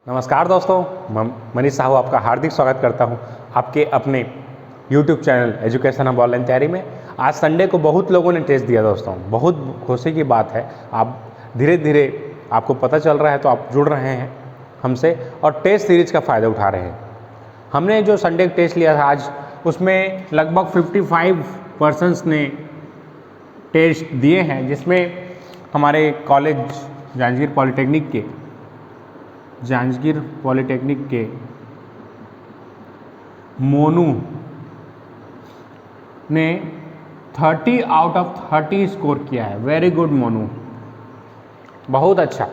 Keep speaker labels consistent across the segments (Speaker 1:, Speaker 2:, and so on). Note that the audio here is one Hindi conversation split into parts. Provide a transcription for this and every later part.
Speaker 1: नमस्कार दोस्तों, मैं मनीष साहू आपका हार्दिक स्वागत करता हूं आपके अपने YouTube channel education hub online तैयारी में। आज संडे को बहुत लोगों ने टेस्ट दिया दोस्तों, बहुत खुशी की बात है। आप धीरे धीरे आपको पता चल रहा है तो आप जुड़ रहे हैं हमसे और टेस्ट सीरीज का फ़ायदा उठा रहे हैं। हमने जो संडे टेस्ट लिया था आज, उसमें लगभग 55 पर्सन्स ने टेस्ट दिए हैं, जिसमें हमारे कॉलेज जांजगीर पॉलिटेक्निक के मोनू ने 30 आउट ऑफ 30 स्कोर किया है। वेरी गुड मोनू, बहुत अच्छा।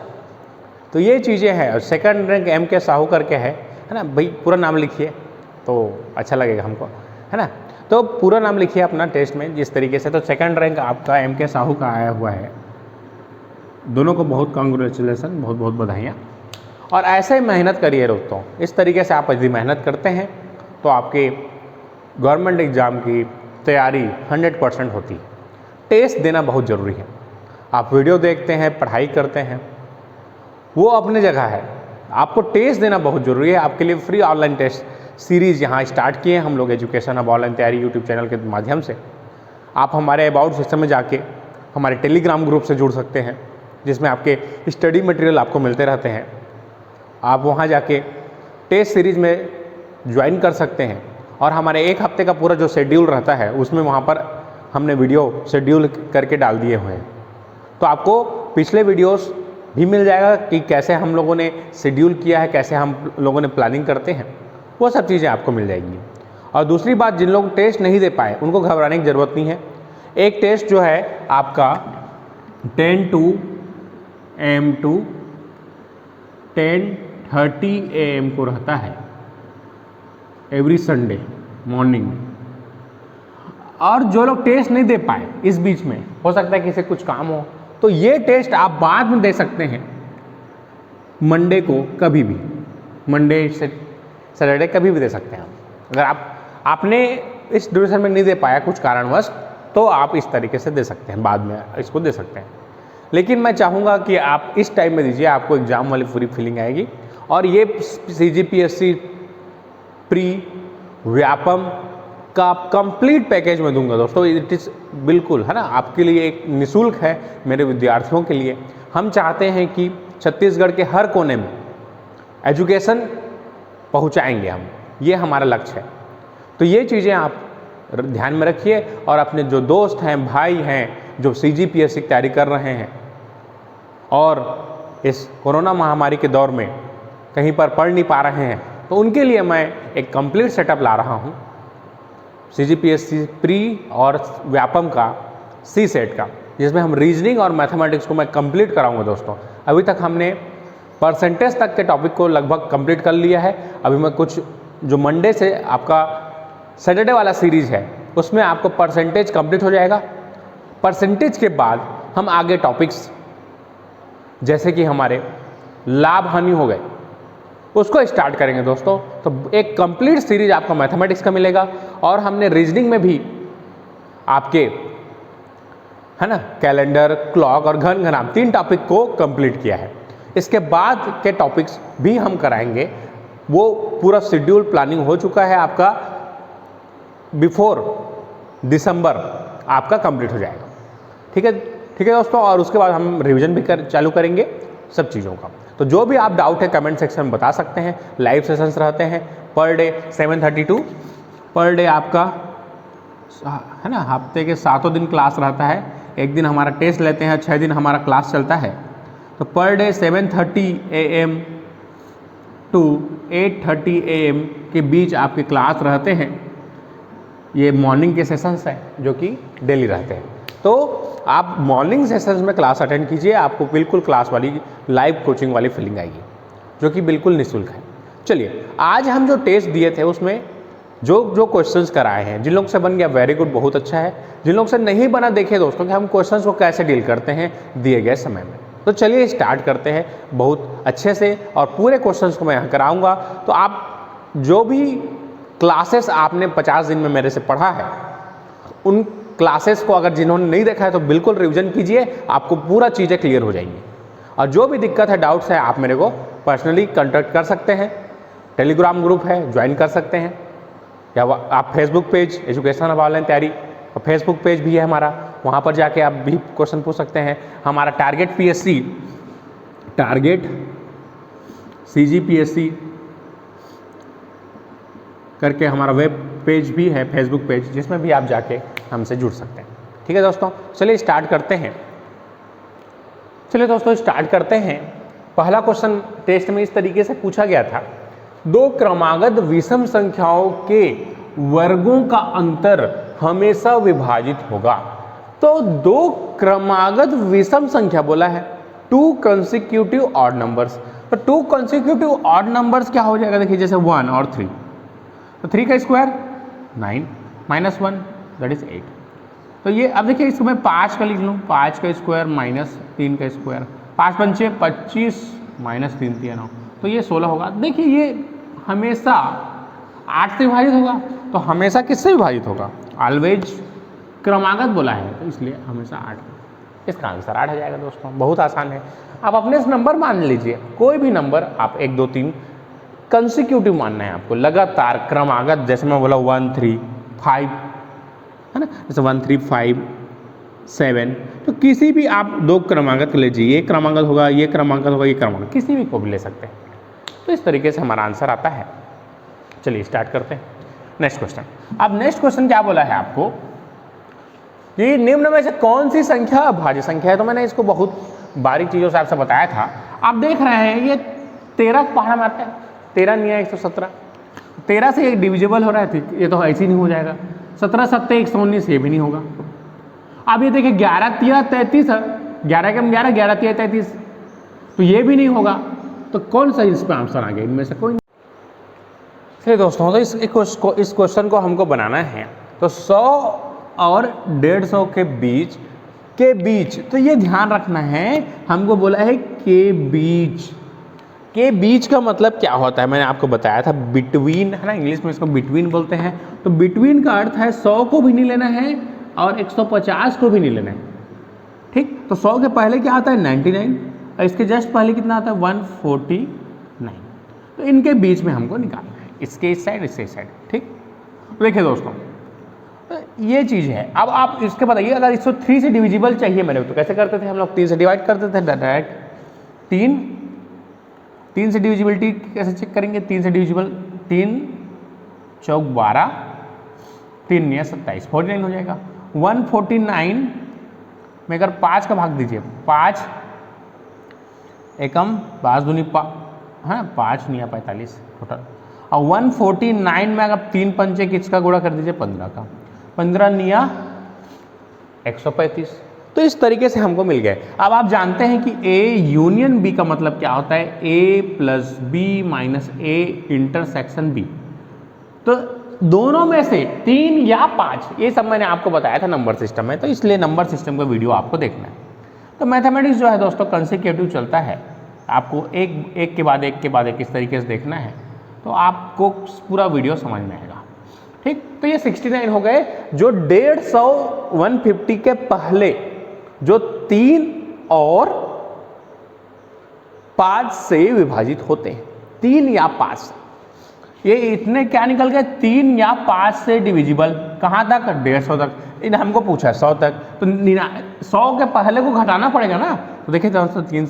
Speaker 1: तो ये चीज़ें हैं। और सेकंड रैंक MK साहू करके है ना भाई, पूरा नाम लिखिए तो अच्छा लगेगा हमको, है ना। तो पूरा नाम लिखिए अपना टेस्ट में जिस तरीके से। तो सेकंड रैंक आपका MK साहू का आया हुआ है। दोनों को बहुत कांग्रेचुलेसन, बहुत बहुत बधाइयाँ। और ऐसे ही मेहनत करिए दोस्तों। इस तरीके से आप यदि मेहनत करते हैं तो आपके गवर्नमेंट एग्ज़ाम की तैयारी 100% होती है। टेस्ट देना बहुत ज़रूरी है। आप वीडियो देखते हैं, पढ़ाई करते हैं, वो अपनी जगह है। आपको टेस्ट देना बहुत ज़रूरी है। आपके लिए फ्री ऑनलाइन टेस्ट सीरीज़ यहाँ स्टार्ट किए हैं हम लोग एजुकेशन हब ऑनलाइन तैयारी यूट्यूब चैनल के माध्यम से। आप हमारे अबाउट सिस्टम में जाके हमारे टेलीग्राम ग्रुप से जुड़ सकते हैं, जिसमें आपके स्टडी मटेरियल आपको मिलते रहते हैं। आप वहाँ जाके टेस्ट सीरीज़ में ज्वाइन कर सकते हैं और हमारे एक हफ्ते का पूरा जो शेड्यूल रहता है उसमें वहाँ पर हमने वीडियो शेड्यूल करके डाल दिए हुए हैं। तो आपको पिछले वीडियोस भी मिल जाएगा कि कैसे हम लोगों ने शेड्यूल किया है, कैसे हम लोगों ने प्लानिंग करते हैं, वो सब चीज़ें आपको मिल जाएंगी। और दूसरी बात, जिन लोग टेस्ट नहीं दे पाए उनको घबराने की ज़रूरत नहीं है। एक टेस्ट जो है आपका 10 to AM to 10:30 AM को रहता है एवरी संडे मॉर्निंग में। और जो लोग टेस्ट नहीं दे पाए इस बीच में, हो सकता है किसी कुछ काम हो, तो ये टेस्ट आप बाद में दे सकते हैं। मंडे को कभी भी, मंडे से सैटरडे कभी भी दे सकते हैं। अगर आपने इस ड्यूरेशन में नहीं दे पाया कुछ कारणवश, तो आप इस तरीके से दे सकते हैं, बाद में इसको दे सकते हैं। लेकिन मैं चाहूँगा कि आप इस टाइम में दीजिए, आपको एग्ज़ाम वाली पूरी फीलिंग आएगी। और ये CGPSC प्री व्यापम का कंप्लीट पैकेज में दूंगा दोस्तों। इट इज़ बिल्कुल, है ना, आपके लिए एक निःशुल्क है। मेरे विद्यार्थियों के लिए हम चाहते हैं कि छत्तीसगढ़ के हर कोने में एजुकेशन पहुंचाएंगे हम, ये हमारा लक्ष्य है। तो ये चीज़ें आप ध्यान में रखिए। और अपने जो दोस्त हैं, भाई हैं, जो CGPSC की तैयारी कर रहे हैं और इस कोरोना महामारी के दौर में कहीं पर पढ़ नहीं पा रहे हैं, तो उनके लिए मैं एक कंप्लीट सेटअप ला रहा हूँ CGPSC प्री और व्यापम का C सेट का, जिसमें हम रीजनिंग और मैथमेटिक्स को मैं कंप्लीट कराऊंगा दोस्तों। अभी तक हमने परसेंटेज तक के टॉपिक को लगभग कंप्लीट कर लिया है। अभी मैं कुछ जो मंडे से आपका सैटरडे वाला सीरीज़ है उसमें आपको परसेंटेज कंप्लीट हो जाएगा। परसेंटेज के बाद हम आगे टॉपिक्स जैसे कि हमारे लाभ हानि हो गए उसको स्टार्ट करेंगे दोस्तों। तो एक कंप्लीट सीरीज आपको मैथमेटिक्स का मिलेगा। और हमने रीजनिंग में भी आपके, है ना, कैलेंडर, क्लॉक और घन घनाम 3 टॉपिक को कंप्लीट किया है। इसके बाद के टॉपिक्स भी हम कराएंगे। वो पूरा शेड्यूल प्लानिंग हो चुका है आपका, बिफोर दिसंबर आपका कंप्लीट हो जाएगा। ठीक है दोस्तों। और उसके बाद हम रिवीजन भी चालू करेंगे सब चीज़ों का। तो जो भी आप डाउट है कमेंट सेक्शन में बता सकते हैं। लाइव सेशंस रहते हैं पर डे 7:32 पर डे आपका, है ना, हफ्ते के 7 दिन क्लास रहता है। एक दिन हमारा टेस्ट लेते हैं, 6 दिन हमारा क्लास चलता है। तो per day 7:30 AM to 8:30 AM के बीच आपके क्लास रहते हैं। ये मॉर्निंग के सेशंस हैं जो कि डेली रहते हैं। तो आप मॉर्निंग सेशंस में क्लास अटेंड कीजिए, आपको बिल्कुल क्लास वाली लाइव कोचिंग वाली फीलिंग आएगी, जो कि बिल्कुल निःशुल्क है। चलिए, आज हम जो टेस्ट दिए थे उसमें जो क्वेश्चंस कराए हैं, जिन लोग से बन गया वेरी गुड, बहुत अच्छा है। जिन लोग से नहीं बना, देखिए दोस्तों कि हम क्वेश्चंस को कैसे डील करते हैं दिए गए समय में। तो चलिए स्टार्ट करते हैं बहुत अच्छे से, और पूरे क्वेश्चंस को मैं यहाँ कराऊँगा। तो आप जो भी क्लासेस आपने 50 दिन में मेरे से पढ़ा है, उन क्लासेस को अगर जिन्होंने नहीं देखा है तो बिल्कुल रिवीजन कीजिए, आपको पूरा चीज़ें क्लियर हो जाएंगी। और जो भी दिक्कत है, डाउट्स है, आप मेरे को पर्सनली कांटेक्ट कर सकते हैं, टेलीग्राम ग्रुप है ज्वाइन कर सकते हैं, या आप Facebook page education of online तैयारी और फेसबुक पेज भी है हमारा, वहाँ पर जाके आप भी क्वेश्चन पूछ सकते हैं। हमारा टारगेट PSC टारगेट CGPSC करके हमारा वेब पेज भी है, फेसबुक पेज, जिसमें भी आप जाके हमसे जुड़ सकते हैं। ठीक है दोस्तों, चलिए स्टार्ट करते हैं। पहला क्वेश्चन टेस्ट में इस तरीके से पूछा गया था, दो क्रमागत विषम संख्याओं के वर्गों का अंतर हमेशा विभाजित होगा। तो दो क्रमागत विषम संख्या बोला है, 2 कंसेक्यूटिव ऑड नंबर्स। तो 2 कंसेक्यूटिव ऑड नंबर्स क्या हो जाएगा, देखिए जैसे 1 और 3, तो 3 का स्क्वायर 9 माइनस 1 दैट इज 8। तो ये अब देखिए इसको मैं 5 का लिख लूँ, 5 का स्क्वायर माइनस 3 का स्क्वायर, 5 पंचे 25 माइनस 3 3 9, तो ये 16 होगा। देखिए ये हमेशा 8 से विभाजित होगा, तो हमेशा किससे विभाजित होगा, ऑलवेज क्रमागत बोला है, तो इसलिए हमेशा 8। इसका आंसर 8 हो जाएगा दोस्तों, बहुत आसान है। आप अपने से नंबर मान लीजिए, कोई भी नंबर आप 1 2 3 कंसेक्यूटिव मानना है आपको, लगातार क्रमागत, जैसे मैं बोला 1 3 5 है ना, जैसे 1 3 5 7, तो किसी भी आप दो क्रमागत लीजिए, ये क्रमागत होगा, ये क्रमागत होगा, ये क्रमागत, किसी भी को भी ले सकते हैं। तो इस तरीके से हमारा आंसर आता है। चलिए स्टार्ट करते हैं नेक्स्ट क्वेश्चन। अब नेक्स्ट क्वेश्चन क्या बोला है आपको, ये निम्न में से कौन सी संख्या अभाज्य संख्या है। तो मैंने इसको बहुत बारीक चीज़ों से आपसे बताया था। आप देख रहे हैं ये 13 पहाड़ा में आता है, 13 नहीं है 117, 13 से एक डिविजिबल हो रहा है, ये तो ऐसे ही नहीं हो जाएगा। 17 7 119, ये भी नहीं होगा। अब ये देखिए 11 3 33, 11 के 11 11 3 33, तो ये भी नहीं होगा। तो कौन सा इस पर आंसर आ गया, इनमें से कोई। चलिए दोस्तों, तो इस क्वेश्चन को हमको बनाना है, तो 100 और 150 के बीच, तो ये ध्यान रखना है, हमको बोला है के बीच का मतलब क्या होता है, मैंने आपको बताया था बिटवीन, है ना, इंग्लिश में इसको बिटवीन बोलते हैं। तो बिटवीन का अर्थ है 100 को भी नहीं लेना है और 150 को भी नहीं लेना है। ठीक, तो 100 के पहले क्या आता है 99, और इसके जस्ट पहले कितना आता है 149। तो इनके बीच में हमको निकालना है, इसके इस साइड, इसके इस साइड। ठीक, देखिए दोस्तों, ये चीज़ है। अब आप इसके बताइए, अगर इसको 3 से डिविजिबल चाहिए मेरे को, तो कैसे करते थे हम लोग, 3 से डिवाइड करते थे डायरेक्ट। 3 से डिविजिबिलिटी कैसे चेक करेंगे, 3 से डिविजिबल, 3 चौक 12, 3 9 27, 49 हो जाएगा। 149 में अगर 5 का भाग दीजिए, 5 एकम 5 दूनी 5 नहीं 45 टोटल। और 149 में अगर 3 पंचे किसका गुणा कर दीजिए, 15 का, 15 निया 135। तो इस तरीके से हमको मिल गए। अब आप जानते हैं कि A यूनियन B का मतलब क्या होता है, A plus B minus A intersection B। तो दोनों में से 3 या 5, ये सब मैंने आपको बताया था नंबर सिस्टम में, तो इसलिए नंबर सिस्टम का वीडियो आपको देखना है। तो मैथमेटिक्स जो है दोस्तों कंसेक्यूटिव चलता है, आपको एक के बाद एक इस तरीके से देखना है, तो आपको पूरा वीडियो समझ में आएगा। ठीक, तो ये 69 हो गए, जो 150 150 के पहले जो 3 और 5 से विभाजित होते हैं, 3 या 5, ये इतने क्या निकल गए, 3 या 5 से डिविजिबल, कहाँ तक, 150 तक। इन हमको पूछा है 100 तक, तो 100 के पहले को घटाना पड़ेगा ना। तो देखिए दोस्तों, 3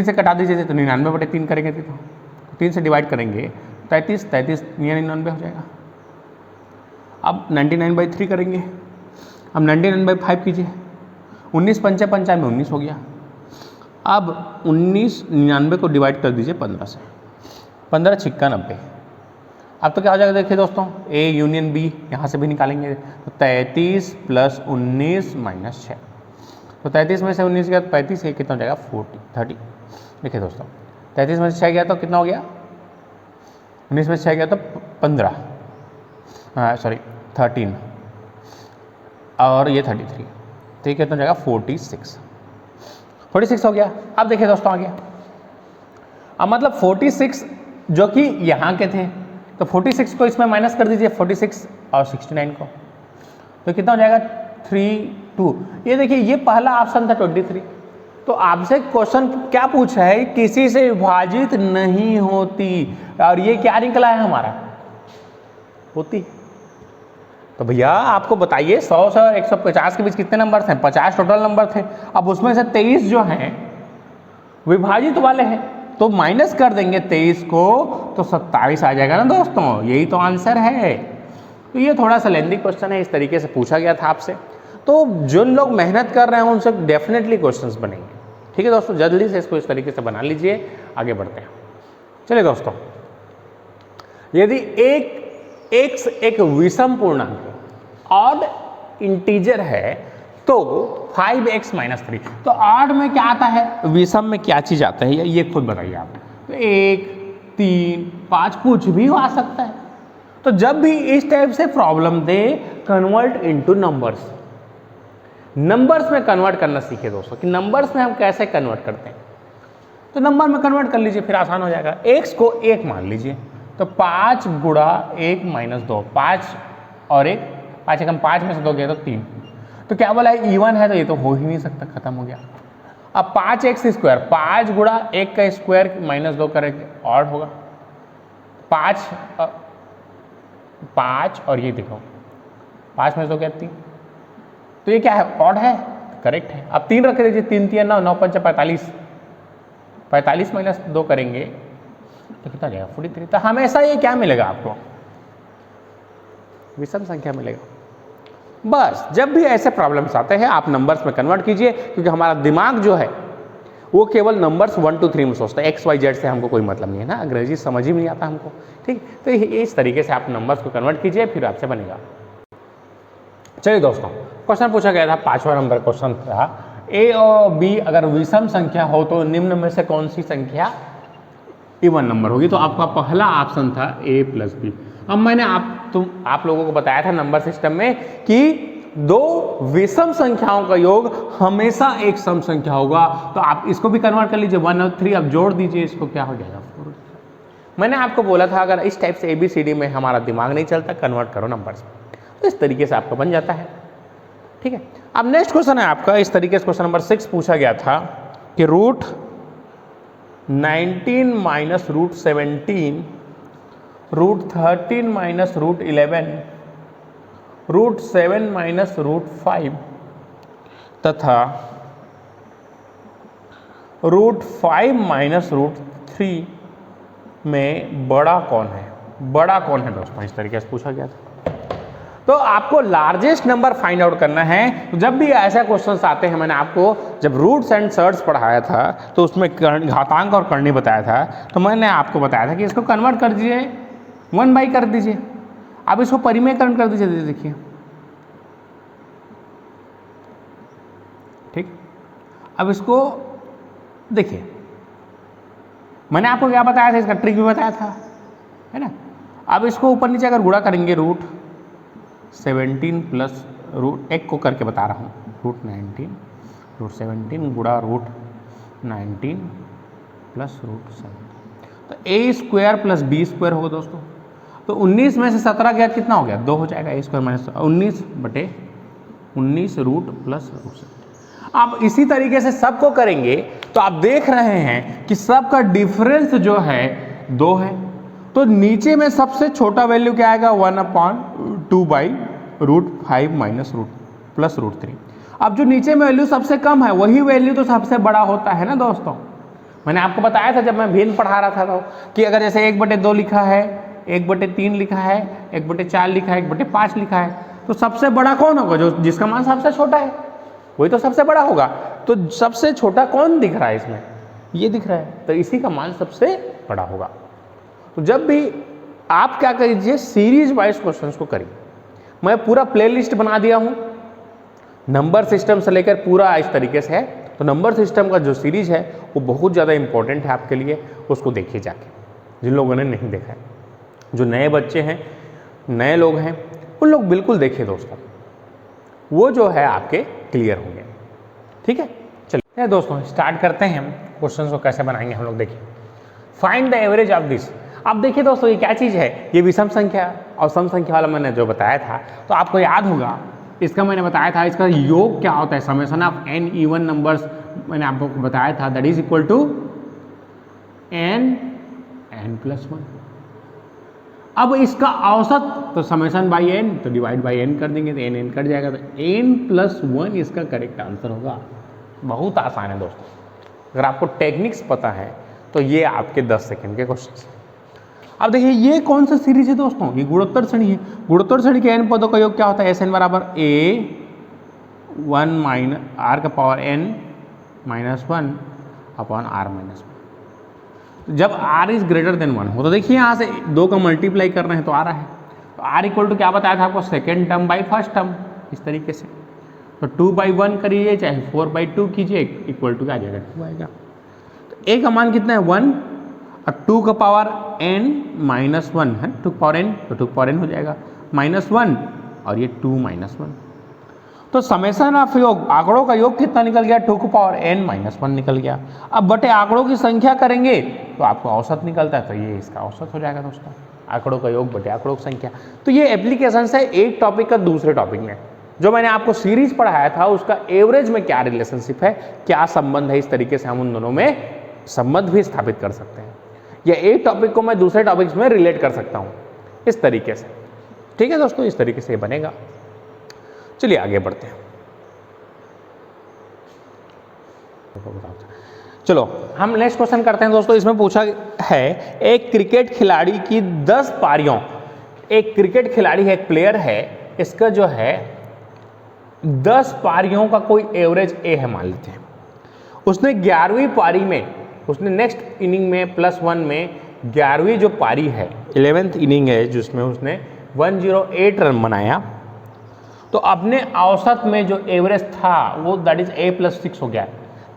Speaker 1: से कटा दीजिए, तो 99/3 करेंगे, तो 3 से डिवाइड करेंगे, 33 99 हो जाएगा। अब 99/3 करेंगे, अब 99/5 कीजिए, 19 पंचे 95 में 19 हो गया। अब 19 99 को डिवाइड कर दीजिए 15 से, 15 छिक्का 90। अब तो क्या हो जाएगा, देखिए दोस्तों, A यूनियन B यहाँ से भी निकालेंगे, तो 33 + 19 - 6, तो 33 में से 19 गया तो 35, ये कितना हो जाएगा 30। देखिए दोस्तों, 33 में से 6 गया तो कितना हो गया, 19 में से 6 गया तो 15, 13, और ये 33, तो ये कितना हो जाएगा 46 हो गया। अब देखिए दोस्तों, आ गया। अब मतलब 46 जो कि यहाँ के थे, तो 46 को इसमें माइनस कर दीजिए, 46 और 69 को, तो कितना हो जाएगा 32। ये देखिए, ये पहला ऑप्शन था 23, तो आपसे क्वेश्चन क्या पूछा है, किसी से विभाजित नहीं होती, और ये क्या निकला है हमारा, होती। तो भैया आपको बताइए 100 से 150 के बीच कितने नंबर थे, 50 टोटल नंबर थे। अब उसमें से 23 जो हैं विभाजित वाले हैं, तो माइनस कर देंगे 23 को तो 27 आ जाएगा ना दोस्तों, यही तो आंसर है। तो ये थोड़ा सा लेंदी क्वेश्चन है, इस तरीके से पूछा गया था आपसे। तो जिन लोग मेहनत कर रहे हैं उनसे डेफिनेटली क्वेश्चंस बनेंगे। ठीक है दोस्तों, जल्दी से इसको इस तरीके से बना लीजिए, आगे बढ़ते हैं। चलिए दोस्तों, यदि x एक विषम पूर्णांक ऑड इंटीजर है तो 5x - 3, तो ऑड में क्या आता है, विषम में क्या चीज आता है, ये खुद बताइए आप। तो 1, 3, 5 कुछ भी आ सकता है। तो जब भी इस टाइप से प्रॉब्लम दे, कन्वर्ट इनटू नंबर्स, नंबर्स में कन्वर्ट करना सीखे दोस्तों, कि नंबर्स में हम कैसे कन्वर्ट करते हैं। तो नंबर में कन्वर्ट कर लीजिए, फिर आसान हो जाएगा। x को 1 मान लीजिए, तो 5 गुणा 1 - 2, 5 और 1, 5 एकम 5 में से 2 गया तो 3, तो क्या बोला है, इवन है, तो ये तो हो ही नहीं सकता, खत्म हो गया। अब 5x², 5 गुणा 1 का स्क्वायर -2 करेंगे, ऑड होगा। 5 और ये देखो 5 में से 2 क्या 3, तो ये क्या है, ऑड है, करेक्ट है। अब 3 रख दीजिए, 3 3 9, 9 5 45, 45 - 2 करेंगे तो कितना जाएगा, 43। तो हमेशा ये क्या मिलेगा आपको, विषम संख्या मिलेगा। बस जब भी ऐसे प्रॉब्लम्स आते हैं आप नंबर्स में कन्वर्ट कीजिए, क्योंकि हमारा दिमाग जो है वो केवल नंबर्स 1 2 3 में सोचता है, एक्स वाई जेड से हमको कोई मतलब नहीं है ना, अंग्रेजी समझ ही नहीं आता हमको। ठीक, तो इस तरीके से आप नंबर्स को कन्वर्ट कीजिए, फिर आपसे बनेगा। चलिए दोस्तों, क्वेश्चन पूछा गया था, 5वां नंबर क्वेश्चन था, ए और बी अगर विषम संख्या हो तो निम्न में से कौन सी संख्या इवन नंबर होगी। तो आपका पहला ऑप्शन था a + b। अब मैंने आप लोगों को बताया था नंबर सिस्टम में कि दो विषम संख्याओं का योग हमेशा एक सम संख्या होगा। तो आप इसको भी कन्वर्ट कर लीजिए, 1 और 3 अब जोड़ दीजिए, इसको क्या हो जाएगा 4। मैंने आपको बोला था अगर इस टाइप से ABCD में हमारा दिमाग नहीं चलता, कन्वर्ट करो नंबर्स में, तो इस तरीके से आपका बन जाता है। ठीक है, अब नेक्स्ट क्वेश्चन है आपका इस तरीके से, क्वेश्चन नंबर 6 पूछा गया था कि √19 - √17, √13 - √11, √7 - √5 तथा √5 - √3 में बड़ा कौन है, बड़ा कौन है दोस्तों, इस तरीके से पूछा गया था। तो आपको लार्जेस्ट नंबर फाइंड आउट करना है। तो जब भी ऐसा क्वेश्चंस आते हैं, मैंने आपको जब रूट्स एंड सर्ट्स पढ़ाया था तो उसमें घातांक और करनी बताया था, तो मैंने आपको बताया था कि इसको कन्वर्ट कर दीजिए, 1/, कर दीजिए। अब इसको परिमेयकरण कर दीजिए, देखिए ठीक। अब इसको देखिए, मैंने आपको क्या बताया था, इसका ट्रिक भी बताया था, है ना। अब इसको ऊपर नीचे अगर गुणा करेंगे, √17 प्लस √1 को करके बता रहा हूँ, √19 √17 गुणा √19 प्लस √7, तो a² प्लस b² होगा दोस्तों। तो 19 में से 17 गया, कितना हो गया, 2 हो जाएगा, a² - 19 रूट प्लस √7। आप इसी तरीके से सबको करेंगे तो आप देख रहे हैं कि सबका डिफरेंस जो है 2 है। तो नीचे में सबसे छोटा वैल्यू क्या आएगा, 1/2/√5 प्लस √3। अब जो नीचे में वैल्यू सबसे कम है वही वैल्यू तो सबसे बड़ा होता है ना दोस्तों। मैंने आपको बताया था जब मैं भिन्न पढ़ा रहा था तो, कि अगर जैसे 1/2 लिखा है, 1/3 लिखा है, 1/4 लिखा है, 1/5 लिखा है, तो सबसे बड़ा कौन होगा, जो जिसका मान सबसे छोटा है वही तो सबसे बड़ा होगा। तो सबसे छोटा कौन दिख रहा है इसमें, ये दिख रहा है, तो इसी का मान सबसे बड़ा होगा। तो जब भी आप क्या करिए, सीरीज वाइज क्वेश्चंस को करिए। मैं पूरा प्लेलिस्ट बना दिया हूं, नंबर सिस्टम से लेकर पूरा इस तरीके से है। तो नंबर सिस्टम का जो सीरीज है वो बहुत ज़्यादा इंपॉर्टेंट है आपके लिए, उसको देखिए जाके, जिन लोगों ने नहीं देखा है। जो नए बच्चे हैं, नए लोग हैं, उन लोग बिल्कुल देखिए दोस्तों, वो जो है आपके क्लियर होंगे। ठीक है, चलिए दोस्तों स्टार्ट करते हैं हम क्वेश्चन को कैसे बनाएंगे हम लोग। देखिए, find the average of this. अब देखिए दोस्तों, ये क्या चीज़ है, ये विषम संख्या और सम संख्या वाला मैंने जो बताया था, तो आपको याद होगा इसका मैंने बताया था, इसका योग क्या होता है, summation of n even numbers मैंने आपको बताया था that is equal to n+1। अब इसका औसत तो समेशन बाई n तो डिवाइड बाई n कर देंगे तो n कट जाएगा, तो n+1 इसका करेक्ट आंसर होगा। बहुत आसान है दोस्तों, अगर आपको टेक्निक्स पता है तो ये आपके 10 सेकंड के क्वेश्चन। अब देखिए ये कौन सा सीरीज है दोस्तों, ये गुणोत्तर श्रेणी है। गुणोत्तर श्रेणी के n पदों का योग क्या होता है, Sn बराबर a1 r का पावर n-1 अपॉन r-1। जब r इज ग्रेटर देन 1 हो तो देखिए यहाँ से 2 का मल्टीप्लाई कर रहे हैं तो आ रहा है, तो r इक्वल टू क्या बताया था आपको, second term by first term, इस तरीके से। तो 2/1 करिए चाहे 4/2 कीजिए, इक्वल टू क्या आ जाएगा, 2 आएगा। तो a का मान कितना है 1 और 2 का पावर n-1 है, 2 का पावर n तो 2 का पावर n हो जाएगा -1 और ये 2-1। तो समेशन ऑफ योग, आंकड़ों का योग कितना निकल गया, 2 का पावर n-1 निकल गया। अब बटे आंकड़ों की संख्या करेंगे तो आपको औसत निकलता है, तो ये इसका औसत हो जाएगा दोस्तों, आंकड़ों का योग बटे आंकड़ों की संख्या। तो ये एप्लीकेशन है एक टॉपिक का दूसरे टॉपिक में। जो मैंने आपको सीरीज पढ़ाया था उसका एवरेज में क्या रिलेशनशिप है, क्या संबंध है, इस तरीके से हम उन दोनों में संबंध भी स्थापित कर सकते हैं, या एक टॉपिक को मैं दूसरे टॉपिक्स में रिलेट कर सकता हूँ इस तरीके से। ठीक है दोस्तों, इस तरीके से ये बनेगा। चलिए आगे बढ़ते हैं। चलो हम नेक्स्ट क्वेश्चन करते हैं दोस्तों। इसमें पूछा है एक क्रिकेट खिलाड़ी की 10 पारियों, एक क्रिकेट खिलाड़ी है, एक प्लेयर है, इसका जो है 10 पारियों का कोई एवरेज ए है मान लेते हैं। उसने 11वीं पारी में, उसने नेक्स्ट इनिंग में +1 में 11वीं जो पारी है, 11th इनिंग है जिसमें उसने 108 रन बनाया, तो अपने औसत में जो एवरेज था वो दैट इज a+6 हो गया,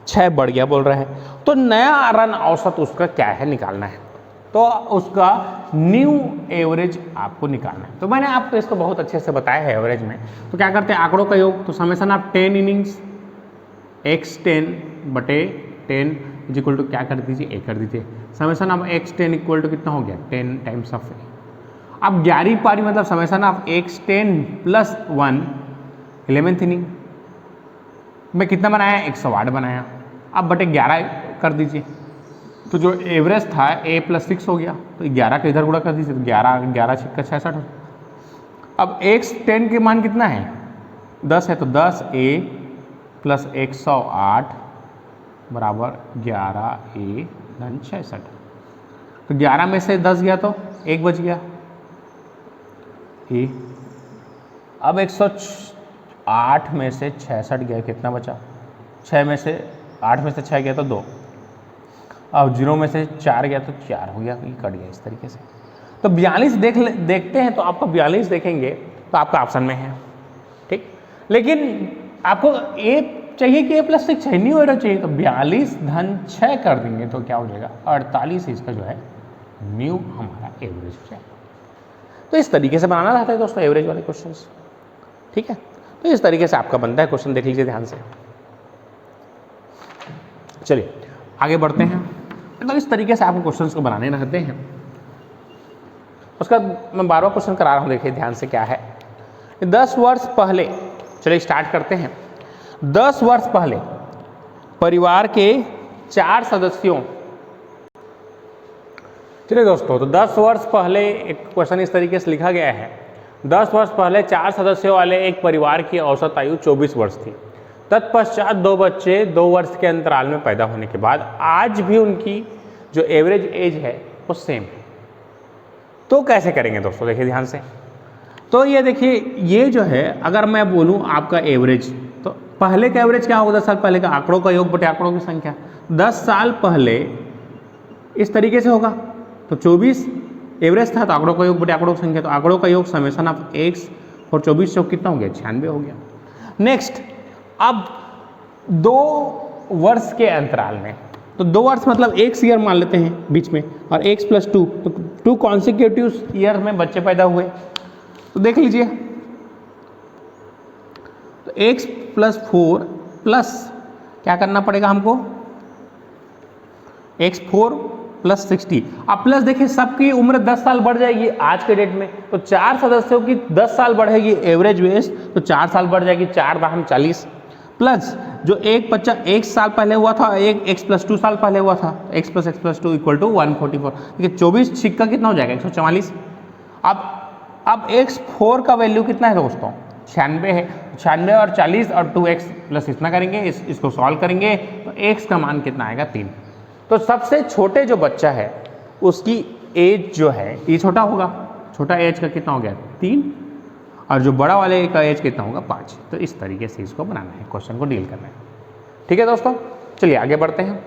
Speaker 1: 6 बढ़ गया बोल रहे हैं। तो नया रन औसत उसका क्या है निकालना है, तो उसका न्यू एवरेज आपको निकालना है। तो मैंने आपको इसको बहुत अच्छे से बताया है एवरेज में। तो क्या करते हैं आंकड़ों का योग, तो समेशन ऑफ 10 इनिंग्स x10 बटे 10 इज इक्वल टू क्या कर दीजिए, a कर दीजिए। Summation of x10 equal to कितना हो गया, 10 टाइम्स ऑफ a। अब 11वीं पारी मतलब summation of x10 + 1 11th inning में कितना बनाया, 108 बनाया। अब बटे 11 कर दीजिए, तो जो एवरेज था a+6 हो गया, तो 11 का इधर गुणा कर दीजिए, तो 11 छिक्का 66। अब x10 के मान कितना है, 10 है, तो 10a + 108 बराबर 11a धन 66। तो 11 में से 10 गया तो 1 बच गया ए। अब 108 में से 66 गया, कितना बचा, 6 में से 8 में से 6 गया तो 2, अब 0 में से 4 गया तो 4 हो गया, ये कट गया इस तरीके से। तो 42 देखते हैं, तो आपको 42 देखेंगे तो आपका ऑप्शन में है, ठीक। लेकिन आपको ए चाहिए कि a+6 चाहिए, न्यू एरर चाहिए, तो 42 धन 6 कर देंगे तो क्या हो जाएगा, 48 इसका जो है न्यू हमारा एवरेज हो जाएगा। तो इस तरीके से बनाना रहता है दोस्तों एवरेज वाले क्वेश्चंस, ठीक है। तो इस तरीके से आपका बनता है क्वेश्चन, देख लीजिए ध्यान से। चलिए आगे बढ़ते हैं। तो इस तरीके से आपको क्वेश्चंस को बनाने रहते हैं। उसका मैं 12वां क्वेश्चन करा रहा हूँ, देखिए ध्यान से क्या है। 10 वर्ष पहले, चलिए स्टार्ट करते हैं। 10 वर्ष पहले परिवार के 4 सदस्यों, चलिए दोस्तों, तो 10 वर्ष पहले एक क्वेश्चन इस तरीके से लिखा गया है। 10 वर्ष पहले 4 सदस्यों वाले एक परिवार की औसत आयु 24 वर्ष थी। तत्पश्चात 2 बच्चे 2 वर्ष के अंतराल में पैदा होने के बाद आज भी उनकी जो एवरेज एज है वो सेम है। तो कैसे करेंगे दोस्तों, देखिए ध्यान से। तो ये देखिए, ये जो है अगर मैं बोलूँ आपका एवरेज, तो पहले का एवरेज क्या होगा, 10 साल पहले का, आंकड़ों का योग बटे आंकड़ों की संख्या। 10 साल पहले इस तरीके से होगा, तो 24 एवरेज था, तो आंकड़ों का योग बटे आंकड़ों की संख्या, तो आंकड़ों का योग समेशन ऑफ x और 24 से कितना हो गया, 96 हो गया। नेक्स्ट, अब 2 वर्ष के अंतराल में, तो 2 वर्ष मतलब x ईयर मान लेते हैं बीच में, और x + 2, तो 2 कॉन्सिक्यूटिव ईयर में बच्चे पैदा हुए। तो देख लीजिए, तो x + 4 प्लस क्या करना पड़ेगा हमको, x4 + 60। अब प्लस देखिए, सबकी उम्र 10 साल बढ़ जाएगी आज के डेट में, तो 4 सदस्यों की 10 साल बढ़ेगी एवरेज वेज, तो 4 साल बढ़ जाएगी, 4 × 40 प्लस जो एक बच्चा 1 साल पहले हुआ था, एक x+2 साल पहले हुआ था, x + x+2 = 144। देखिए 24 छिक्का कितना हो जाएगा 144। अब x4 का वैल्यू कितना है दोस्तों 96 है। 96 और 40 और 2x प्लस इतना करेंगे, इसको सॉल्व करेंगे तो x का मान कितना आएगा 3। तो सबसे छोटे जो बच्चा है उसकी एज जो है ये छोटा होगा, छोटा एज का कितना हो गया 3, और जो बड़ा वाले का एज कितना होगा 5। तो इस तरीके से इसको बनाना है, क्वेश्चन को डील करना है। ठीक है दोस्तों, चलिए आगे बढ़ते हैं।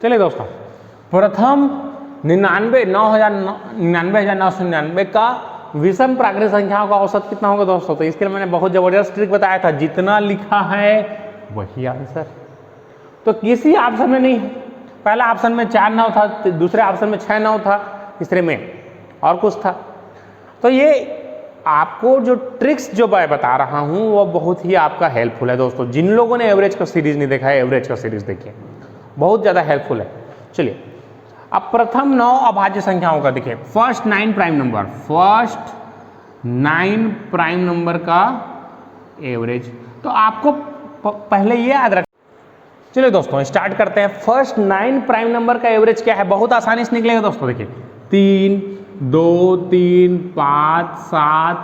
Speaker 1: चलिए दोस्तों, प्रथम 99,999 का विषम प्राकृतिक संख्याओं का औसत कितना होगा दोस्तों। तो इसके लिए मैंने बहुत जबरदस्त ट्रिक बताया था, जितना लिखा है वही आंसर। तो किसी ऑप्शन में नहीं है, पहला ऑप्शन में 4 9 था, दूसरे ऑप्शन में 6 9 था, तीसरे में और कुछ था। तो ये आपको जो ट्रिक्स जो मैं बता रहा हूँ वो बहुत ही आपका हेल्पफुल है दोस्तों। जिन लोगों ने एवरेज का सीरीज नहीं देखा है, एवरेज का सीरीज देखिए, बहुत ज़्यादा हेल्पफुल है। चलिए अब प्रथम 9 अभाज्य संख्याओं का देखिए, फर्स्ट 9 प्राइम नंबर का एवरेज। तो आपको पहले ये याद रख। चलिए दोस्तों स्टार्ट करते हैं। फर्स्ट 9 प्राइम नंबर का एवरेज क्या है, बहुत आसानी से निकलेगा दोस्तों। देखिए 3 2 3 5 7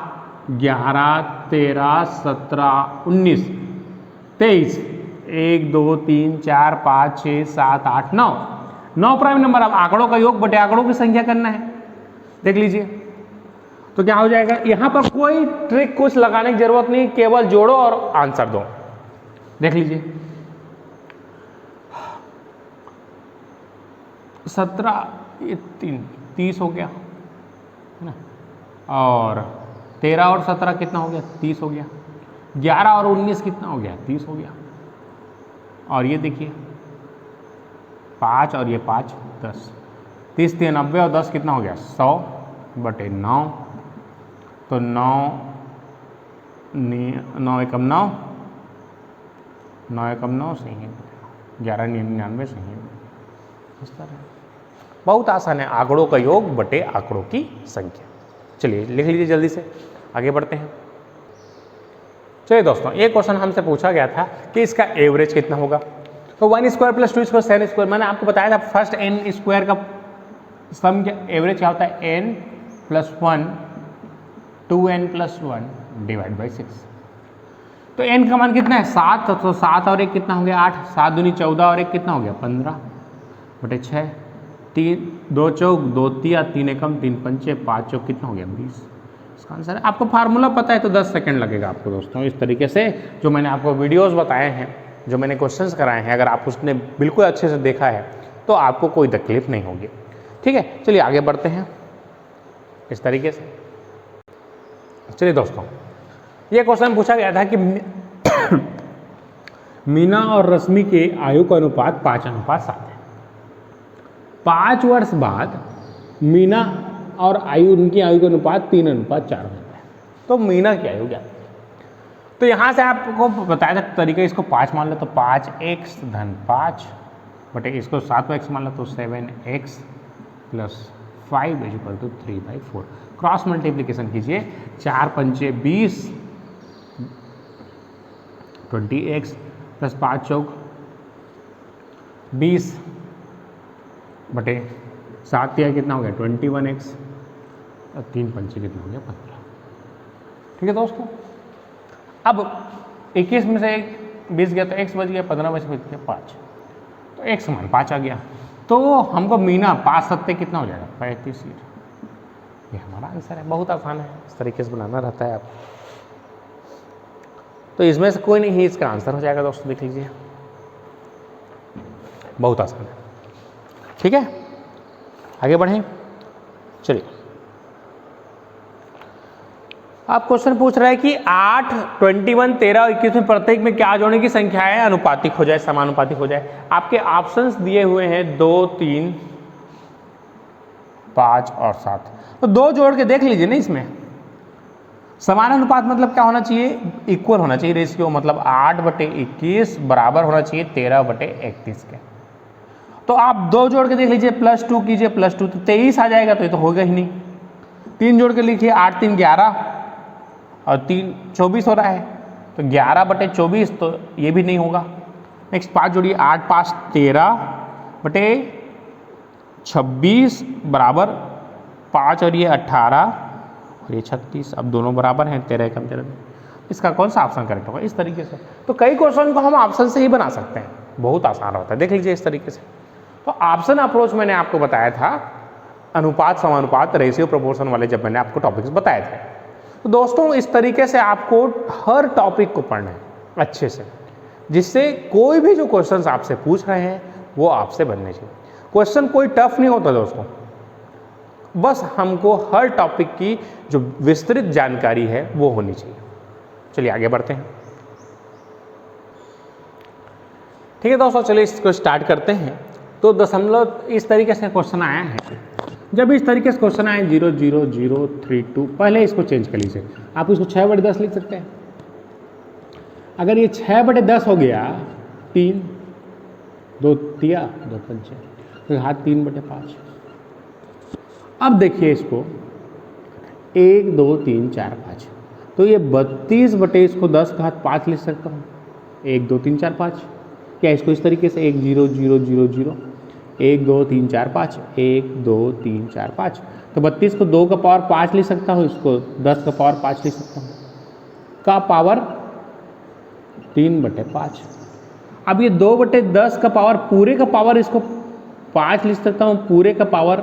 Speaker 1: 11 13 17 19 23 1 2 3 4 5 6 7 8 9 9 प्राइम नंबर। अब आंकड़ों का योग बटे आंकड़ों की संख्या करना है, देख लीजिए। तो क्या हो जाएगा, यहां पर कोई ट्रिक कुछ लगाने की जरूरत नहीं, केवल जोड़ो और आंसर दो। देख लीजिए 17 ये 30 हो गया है ना, और 13 और 17 कितना हो गया 30 हो गया, 11 और 19 कितना हो गया 30 हो गया, और ये देखिए 5 और ये 5 10, 30 3 90 और 10 कितना हो गया 100 बटे 9। तो 9 एकम 9 सही है, 11 99 सही है। इस तरह बहुत आसान है, आंकड़ों का योग बटे आंकड़ों की संख्या। चलिए लिख लीजिए जल्दी से, आगे बढ़ते हैं। चलिए दोस्तों, एक क्वेश्चन हमसे पूछा गया था कि इसका एवरेज कितना होगा। तो 1² + 2² 7²। मैंने आपको बताया था फर्स्ट n² का सम क्या एवरेज क्या होता है, n + 1 2n + 1 / 6। तो n का मान कितना है 7, तो 7 और 1 कितना हो गया 8, 7 दूनी 14 और 1 कितना हो गया 15 बटे 6, 3 2 चौक 2 तिया 3 एकम 3 पंचे 5 चौक कितना हो गया 20। इसका आंसर है। आपको फार्मूला पता है तो 10 सेकंड लगेगा आपको दोस्तों। इस तरीके से जो मैंने आपको वीडियोस बताए हैं, जो मैंने क्वेश्चंस कराए हैं, अगर आप उसने बिल्कुल अच्छे से देखा है तो आपको कोई तकलीफ नहीं होगी। ठीक है, चलिए आगे बढ़ते हैं इस तरीके से। चलिए दोस्तों, ये क्वेश्चन पूछा गया था कि मीना और रश्मि के आयु का अनुपात 5:7 है। 5 वर्ष बाद मीना और उनकी आयु का अनुपात 3:4 होता है। तो मीना की आयु क्या, तो यहाँ से आपको बताया था तरीका, इसको 5 मान लो तो 5x धन 5 बटे इसको 7x मान लो तो 7x + 5 = 3/4। क्रॉस मल्टीप्लिकेशन कीजिए, 4 पंचे 20 20x + 5 चौक 20 बटे 7 तिया कितना हो गया 21x और 3 पंचे कितना हो गया 15। ठीक है दोस्तों, अब 21 में से 20 गया तो x बच गया, 15 में से बच गया 5, तो x मान 5 आ गया। तो हमको मीना 5 7 कितना हो जाएगा 35 लीटर। ये हमारा आंसर है। बहुत आसान है, इस तरीके से बनाना रहता है आप। तो इसमें से कोई नहीं, इसका आंसर हो जाएगा दोस्तों, देख लीजिए बहुत आसान है। ठीक है, आगे बढ़ें। चलिए, आप क्वेश्चन पूछ रहा है कि 8 21 13 और 21 में प्रत्येक में क्या जोड़ने की संख्याएं अनुपातिक हो जाए, समानुपातिक हो जाए। आपके ऑप्शंस दिए हुए हैं 2 3 5 और 7। तो 2 जोड़ के देख लीजिए ना, इसमें समानुपात मतलब क्या होना चाहिए, इक्वल होना चाहिए रेशियो, मतलब 8/21 बराबर होना चाहिए 13/31 के। तो आप 2 जोड़ के देख लीजिए, +2 कीजिए, +2 तो 23 आ जाएगा, तो ये तो होगा ही नहीं। 3 जोड़ के लिखिए, 8 3 11 और 3 24 हो रहा है, तो 11/24 तो ये भी नहीं होगा। नेक्स्ट 5 जोड़िए, 8 5 13/26 बराबर 5 और ये 18 और ये 36। अब दोनों बराबर हैं, 13 कम 13। इसका कौन सा ऑप्शन करेक्ट होगा? इस तरीके से। तो कई क्वेश्चन को हम ऑप्शन से ही बना सकते हैं, बहुत आसान होता है। देख लीजिए इस तरीके से। तो ऑप्शन अप्रोच मैंने आपको बताया था, अनुपात समानुपात रेशियो प्रोपोर्शन वाले जब मैंने आपको टॉपिक्स बताए थे। तो दोस्तों इस तरीके से आपको हर टॉपिक को पढ़ना है अच्छे से, जिससे कोई भी जो क्वेश्चंस आपसे पूछ रहे हैं वो आपसे बनने चाहिए। क्वेश्चन कोई टफ नहीं होता दोस्तों, बस हमको हर टॉपिक की जो विस्तृत जानकारी है वो होनी चाहिए। चलिए आगे बढ़ते हैं। ठीक है दोस्तों, चलिए इसको स्टार्ट करते हैं। तो दशमलव इस तरीके से क्वेश्चन आया है। जब इस तरीके से क्वेश्चन आए 0 0 0 3 2, पहले इसको चेंज कर लीजिए। आप इसको 6/10 लिख सकते हैं। अगर ये 6/10 हो गया, 3 2 तिया 2 पंचे, तो हाथ 3/5। अब देखिए इसको 1 2 3 4 5, तो ये 32 इसको 10 का हाथ 5 लिख सकता हूँ। 1 2 3 4 5। क्या इसको इस तरीके से 1 0 0 0 0 1 2 3 4 5 1 2 3 4 5, तो 32 को 2 का पावर 5 लिख सकता हूँ, इसको 10 का पावर 5 लिख सकता हूँ, का पावर 3/5। अब ये 2/10 का पावर, पूरे का पावर इसको 5 लिख सकता हूँ। पूरे का पावर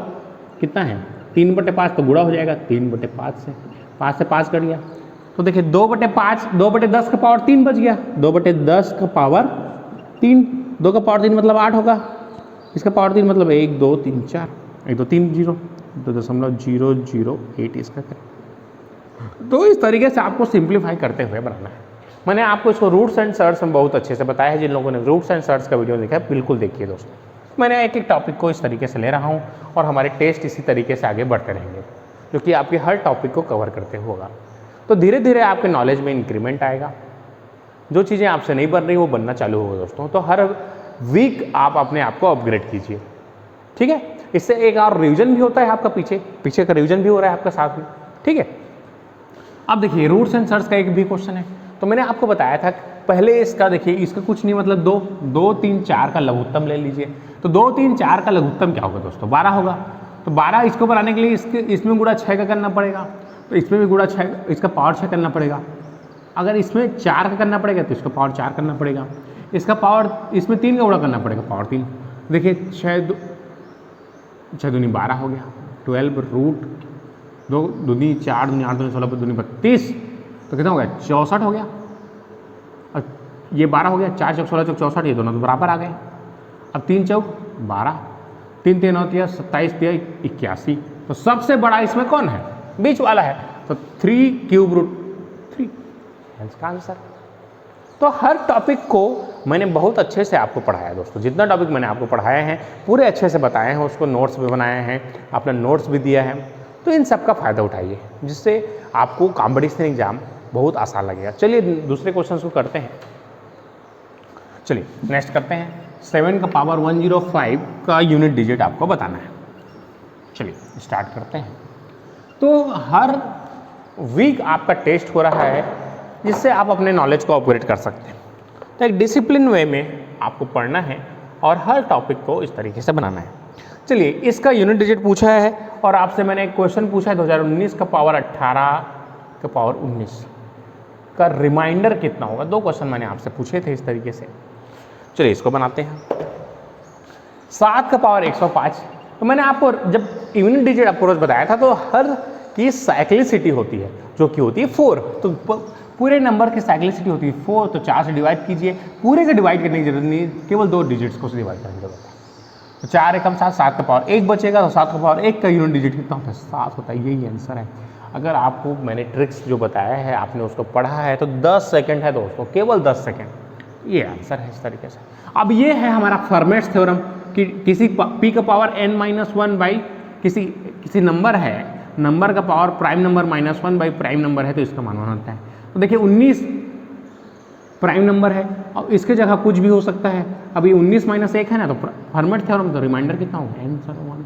Speaker 1: कितना है? 3/5, तो गुणा हो जाएगा 3/5 से, 5 से 5 कट गया। तो देखिए 2/5, 2/10 का पावर 3 बच गया। 2/10 का पावर 3, 2 का पावर 3 मतलब 8 होगा। इसका पावर 3 मतलब 1 2 3 4, 1 2 3 0, 2.008 इसका करें। तो इस तरीके से आपको सिंप्लीफाई करते हुए बनाना है। मैंने आपको इसको रूट्स एंड सर्ट्स में बहुत अच्छे से बताया है। जिन लोगों ने रूट्स एंड सर्ट्स का वीडियो देखा है बिल्कुल देखिए दोस्तों। मैंने एक एक टॉपिक को इस तरीके से ले रहा हूँ और हमारे टेस्ट इसी तरीके से आगे बढ़ते रहेंगे, जो कि आपके हर टॉपिक को कवर करते होगा। तो धीरे धीरे आपके नॉलेज में इंक्रीमेंट आएगा। जो चीज़ें आपसे नहीं बन रही वो बनना चालू होगा दोस्तों। तो हर वीक आप अपने आप को अपग्रेड कीजिए, ठीक है। इससे एक और रिवीजन भी होता है आपका, पीछे का रिवीजन भी हो रहा है आपका साथ में, ठीक है। अब देखिए रूट्स एंड सर्ट्स का एक भी क्वेश्चन है। तो मैंने आपको बताया था पहले इसका, देखिए इसका कुछ नहीं मतलब 2 2 3 4 का लघुत्तम ले लीजिए। तो 2 3 4 का लघुत्तम क्या होगा दोस्तों? 12 होगा। तो 12 इसको बनाने के लिए इसमें गुणा 6 का करना पड़ेगा, तो इसमें भी गुणा 6, इसका पावर 6 करना पड़ेगा। अगर इसमें 4 का करना पड़ेगा तो इसका पावर 4 करना पड़ेगा। इसका पावर, इसमें 3 का गुणा करना पड़ेगा, पावर 3। देखिए 6 दूनी 12 हो गया। 12 रूट 2 दूनी 4 दूनी 8 दूनी 16 दूनी 32, तो कितना हो गया? 64 हो गया। और ये 12 हो गया। 4 चौक 16 चौक 64, ये दोनों तो बराबर आ गए। अब 3 चौक 12, 3 3 होती है 27 3 81। तो सबसे बड़ा इसमें कौन है? बीच वाला है। तो 3³ 3 का आंसर। तो हर टॉपिक को मैंने बहुत अच्छे से आपको पढ़ाया दोस्तों। जितना टॉपिक मैंने आपको पढ़ाया है पूरे अच्छे से बताए हैं, उसको नोट्स भी बनाए हैं, आपने नोट्स भी दिया है। तो इन सब का फ़ायदा उठाइए, जिससे आपको कॉम्पिटिशन एग्जाम बहुत आसान लगेगा। चलिए दूसरे क्वेश्चन को करते हैं। चलिए नेक्स्ट करते हैं। 7 का पावर 105 का यूनिट डिजिट आपको बताना है। चलिए स्टार्ट करते हैं। तो हर वीक आपका टेस्ट हो रहा है, जिससे आप अपने नॉलेज को अपग्रेड कर सकते हैं। तो एक डिसिप्लिन वे में आपको पढ़ना है और हर टॉपिक को इस तरीके से बनाना है। चलिए इसका यूनिट डिजिट पूछा है और आपसे मैंने एक क्वेश्चन पूछा है 2019 का पावर 18 का पावर 19 का रिमाइंडर कितना होगा। 2 क्वेश्चन मैंने आपसे पूछे थे इस तरीके से। चलिए इसको बनाते हैं। 7 का पावर 105। तो मैंने आपको जब यूनिट डिजिट अप्रोच बताया था तो हर की साइक्लिसिटी होती है, जो कि होती है 4। तो पूरे नंबर की साइक्लिसिटी होती है 4, तो 4 से डिवाइड कीजिए। पूरे का डिवाइड करने की जरूरत नहीं, केवल 2 डिजिट्स को डिवाइड करने की जरूरत है। तो 4 एकम 7, 7 का पावर 1 बचेगा। तो 7 का पावर 1 का यूनिट डिजिट कितना होता है? 7 होता है। यही आंसर है। अगर आपको मैंने ट्रिक्स जो बताया है आपने उसको पढ़ा है तो 10 सेकेंड है दोस्तों, केवल 10 सेकेंड। ये आंसर है इस तरीके से। अब ये है हमारा फर्मेट्स थ्योरम कि किसी p का पावर n-1 बाई किसी नंबर है, नंबर का power prime number -1 by prime number है, तो इसका मान 1 होता है। तो देखिए 19 प्राइम नंबर है और इसके जगह कुछ भी हो सकता है। अभी 19 - 1 है ना, तो फर्मेट थ्योरम तो रिमाइंडर कितना होगा? n-1।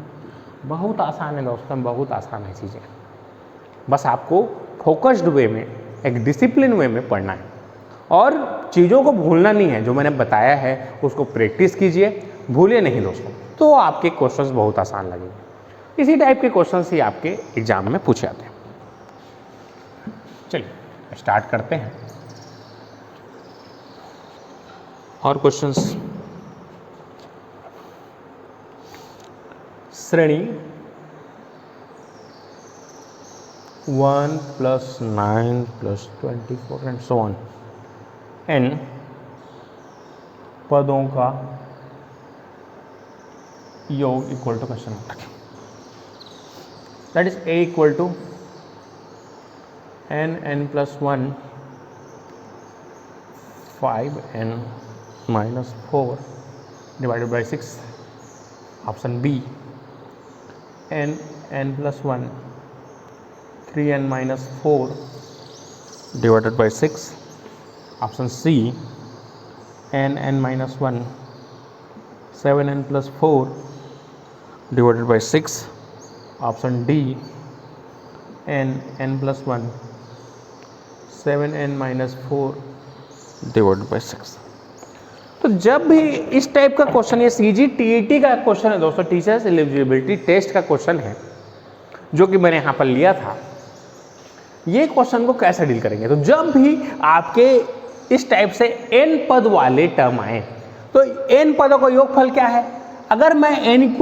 Speaker 1: बहुत आसान है दोस्तों, बहुत आसान है चीज़ें। बस आपको फोकस्ड वे में एक डिसिप्लिन वे में पढ़ना है और चीज़ों को भूलना नहीं है। जो मैंने बताया है उसको प्रैक्टिस कीजिए, भूलिए नहीं दोस्तों, तो आपके क्वेश्चंस बहुत आसान लगेंगे। इसी टाइप के क्वेश्चंस ही आपके एग्जाम में पूछे जाते हैं। चलिए स्टार्ट करते हैं और क्वेश्चंस। श्रेणी 1 + 9 + 24 एंड सो ऑन n पदों का योग equal to question mark, that is a equal to n + 1 5n - 4 divided by 6। Option B n + 1 3n - 4 divided by 6। Option C n - 1 7n + 4 divided by 6। Option D n + 1 7n - 4 divided by 6। तो जब भी इस टाइप का क्वेश्चन, ये CGTET का क्वेश्चन है दोस्तों, टीचर्स एलिजिबिलिटी टेस्ट का क्वेश्चन है जो कि मैंने यहाँ पर लिया था, ये क्वेश्चन को कैसे डील करेंगे। तो जब भी आपके इस टाइप से n पद वाले टर्म आए तो n पदों का योगफल क्या है। अगर मैं n =